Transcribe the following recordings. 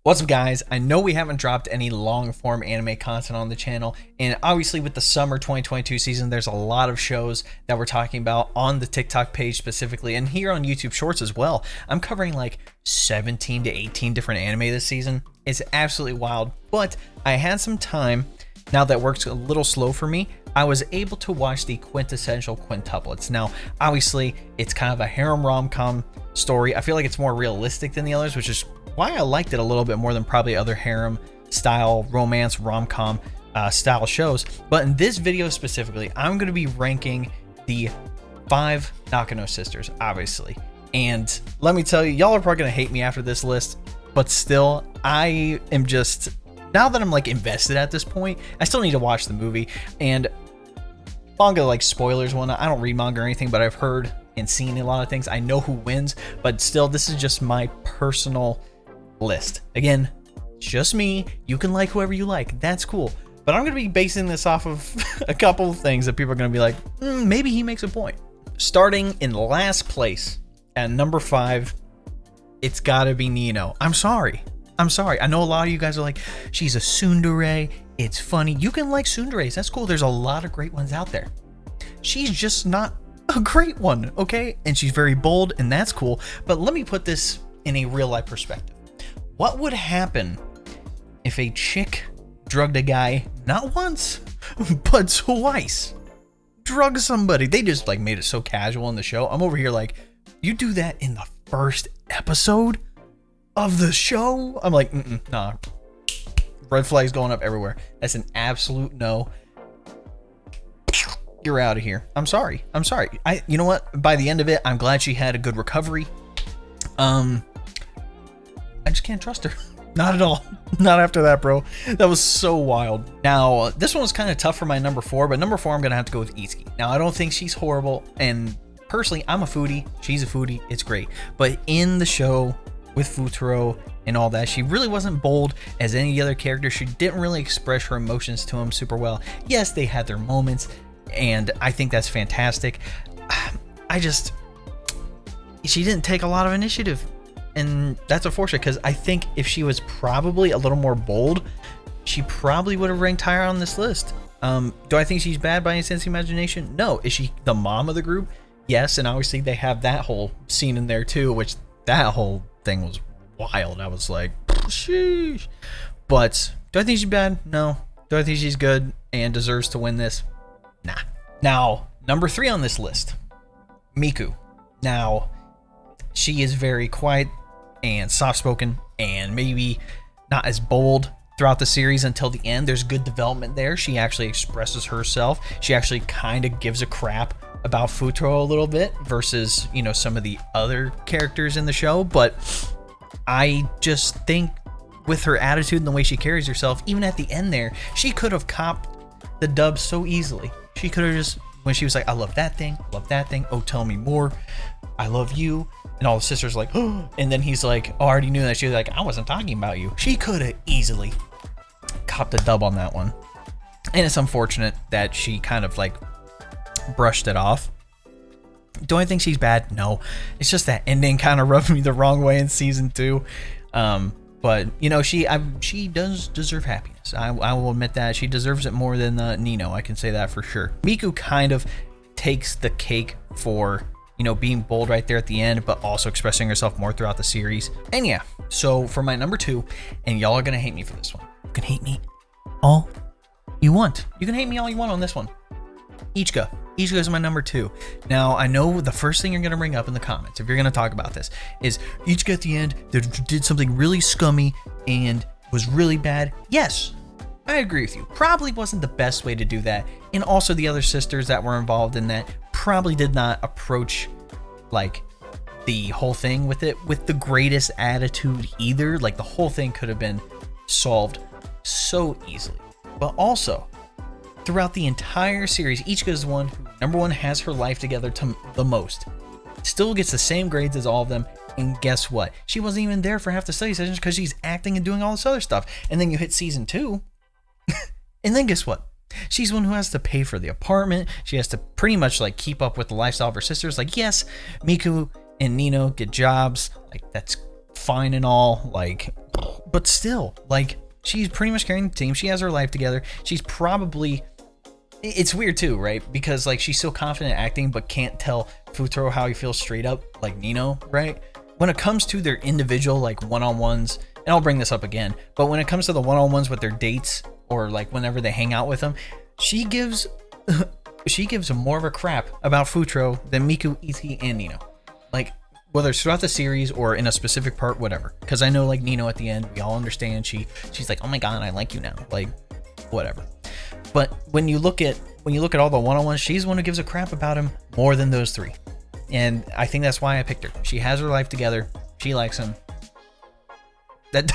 What's up, guys? I know we haven't dropped any long form anime content on the channel, and obviously with the summer 2022 season, there's a lot of shows that we're talking about on the TikTok page specifically, and here on YouTube Shorts as well. I'm covering like 17 to 18 different anime this season. It's absolutely wild, but I had some time. Now that work's a little slow for me, I was able to watch the Quintessential Quintuplets. Now, obviously, it's kind of a harem rom-com story. I feel like it's more realistic than the others, which is why I liked it a little bit more than probably other harem style romance rom-com style shows. But in this video specifically, I'm going to be ranking the 5 Nakano sisters, obviously. And let me tell you, y'all are probably going to hate me after this list, but still, I am just, now that I'm like invested at this point, I still need to watch the movie. And manga, like spoilers, one, I don't read manga or anything, but I've heard and seen a lot of things. I know who wins, but still, this is just my personal list. Again, just me. You can like whoever you like. That's cool. But I'm going to be basing this off of a couple of things that people are going to be like, maybe he makes a point. Starting in last place at number 5, it's got to be Nino. I'm sorry. I know a lot of you guys are like, she's a tsundere. It's funny. You can like tsunderes. That's cool. There's a lot of great ones out there. She's just not a great one, okay? And she's very bold, and that's cool. But let me put this in a real life perspective. What would happen if a chick drugged a guy not once, but twice? Drug somebody. They just like made it so casual in the show. I'm over here like, you do that in the first episode of the show? I'm like, nah. Red flags going up everywhere. That's an absolute no. You're out of here. I'm sorry. You know what? By the end of it, I'm glad she had a good recovery. I just can't trust her. Not at all. Not after that, bro. That was so wild. Now, this one was kind of tough for my number 4, but number 4, I'm going to have to go with Itsuki. Now, I don't think she's horrible, and personally, I'm a foodie. She's a foodie. It's great. But in the show with Fuutarou and all that, she really wasn't bold as any other character. She didn't really express her emotions to him super well. Yes, they had their moments, and I think that's fantastic. She didn't take a lot of initiative. And that's unfortunate, because I think if she was probably a little more bold, she probably would have ranked higher on this list. Do I think she's bad by any sense of imagination? No. Is she the mom of the group? Yes, and obviously they have that whole scene in there too, which that whole thing was wild. I was like, sheesh. But do I think she's bad? No. Do I think she's good and deserves to win this? Nah. Now, number 3 on this list, Miku. Now, she is very quiet and soft-spoken and maybe not as bold throughout the series until the end. There's good development there. She actually expresses herself. She actually kind of gives a crap about Fuutarou a little bit versus, you know, some of the other characters in the show. But I just think with her attitude and the way she carries herself, even at the end there, she could have copped the dub so easily. She could have just, when she was like, I love that thing, oh, tell me more, I love you. And all the sisters are like, oh, and then he's like, oh, I already knew that. She was like, I wasn't talking about you. She could have easily copped a dub on that one. And it's unfortunate that she kind of like brushed it off. Do I think she's bad? No. It's just that ending kind of rubbed me the wrong way in season 2. But, you know, she does deserve happiness. I will admit that. She deserves it more than Nino. I can say that for sure. Miku kind of takes the cake for, you know, being bold right there at the end, but also expressing herself more throughout the series. And yeah, so for my number 2, and y'all are gonna hate me for this one. You can hate me all you want. You can hate me all you want on this one. Ichika. Ichika is my number 2. Now, I know the first thing you're gonna bring up in the comments, if you're gonna talk about this, is Ichika at the end did something really scummy and was really bad. Yes, I agree with you. Probably wasn't the best way to do that. And also the other sisters that were involved in that probably did not approach like the whole thing with it with the greatest attitude either. Like the whole thing could have been solved so easily. But also throughout the entire series, Ichika is the one who, number 1, has her life together to the most. Still gets the same grades as all of them. And guess what? She wasn't even there for half the study sessions because she's acting and doing all this other stuff. And then you hit season 2. And then guess what? She's the one who has to pay for the apartment. She has to pretty much like keep up with the lifestyle of her sisters. Like, yes, Miku and Nino get jobs. Like, that's fine and all, like, but still, like, she's pretty much carrying the team. She has her life together. She's probably, it's weird too, right? Because like she's so confident acting, but can't tell Fuutarou how he feels straight up, like Nino, right? When it comes to their individual like one-on-ones, and I'll bring this up again, but when it comes to the one-on-ones with their dates or like whenever they hang out with them, she gives more of a crap about Fuutarou than Miku, Itsuki, and Nino. Like, whether it's throughout the series or in a specific part, whatever. Because I know, like, Nino at the end, we all understand she's like, oh my god, I like you now. Like, whatever. But when you look at all the one-on-ones, she's the one who gives a crap about him more than those three. And I think that's why I picked her. She has her life together. She likes him. That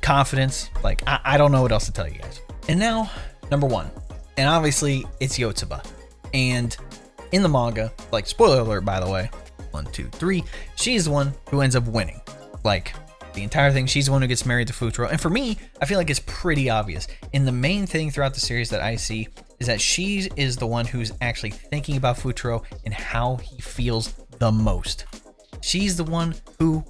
confidence. Like, I don't know what else to tell you guys. And now, number one. And obviously, it's Yotsuba. And in the manga, like, spoiler alert, by the way, 1, 2, 3, she's the one who ends up winning. Like, the entire thing, she's the one who gets married to Fuutarou. And for me, I feel like it's pretty obvious. And the main thing throughout the series that I see is that she is the one who's actually thinking about Fuutarou and how he feels the most. She's the one who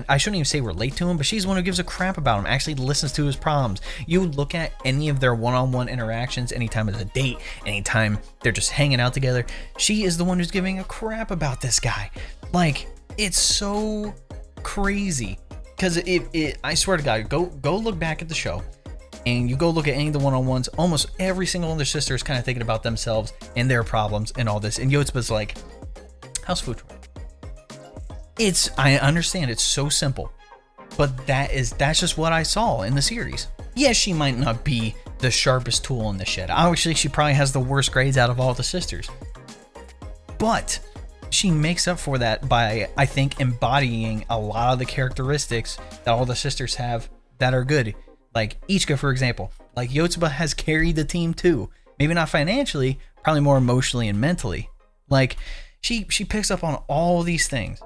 I shouldn't even say relate to him, but she's the one who gives a crap about him, actually listens to his problems. You look at any of their one-on-one interactions, anytime it's a date, anytime they're just hanging out together, she is the one who's giving a crap about this guy. Like, it's so crazy. Because I swear to God, go look back at the show, and you go look at any of the one-on-ones, almost every single one of their sisters is kind of thinking about themselves and their problems and all this. And Yotsuba's like, how's Fuutarou? I understand it's so simple, but that's just what I saw in the series. Yes, she might not be the sharpest tool in the shed. Obviously, she probably has the worst grades out of all the sisters. But she makes up for that by, I think, embodying a lot of the characteristics that all the sisters have that are good. Like Ichika, for example. Like, Yotsuba has carried the team too. Maybe not financially, probably more emotionally and mentally. Like, she picks up on all these things.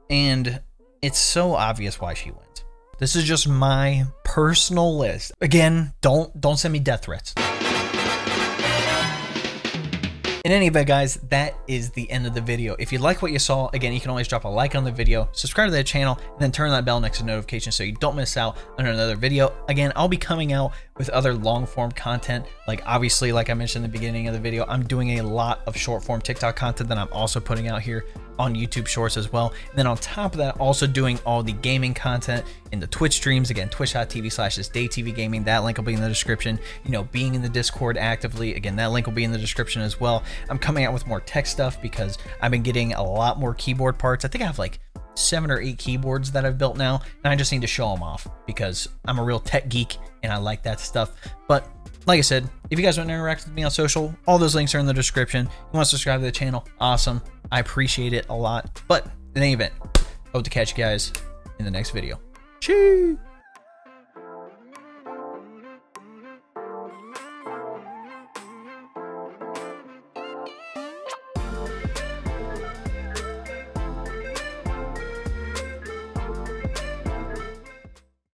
And it's so obvious why she wins. This is just my personal list. Again, don't send me death threats. In any event, guys, that is the end of the video. If you like what you saw, again, you can always drop a like on the video, subscribe to the channel, and then turn that bell next to notifications so you don't miss out on another video. Again, I'll be coming out with other long form content. Like, obviously, like I mentioned in the beginning of the video, I'm doing a lot of short form TikTok content that I'm also putting out here on YouTube Shorts as well. And then on top of that, also doing all the gaming content in the Twitch streams. Again, twitch.tv/ItsDaveTVGaming. That link will be in the description. You know, being in the Discord actively. Again, that link will be in the description as well. I'm coming out with more tech stuff because I've been getting a lot more keyboard parts. I think I have like 7 or 8 keyboards that I've built now, and I just need to show them off because I'm a real tech geek and I like that stuff. But like I said, if you guys want to interact with me on social, all those links are in the description. You want to subscribe to the channel, awesome. I appreciate it a lot. But in any event, hope to catch you guys in the next video. Cheers!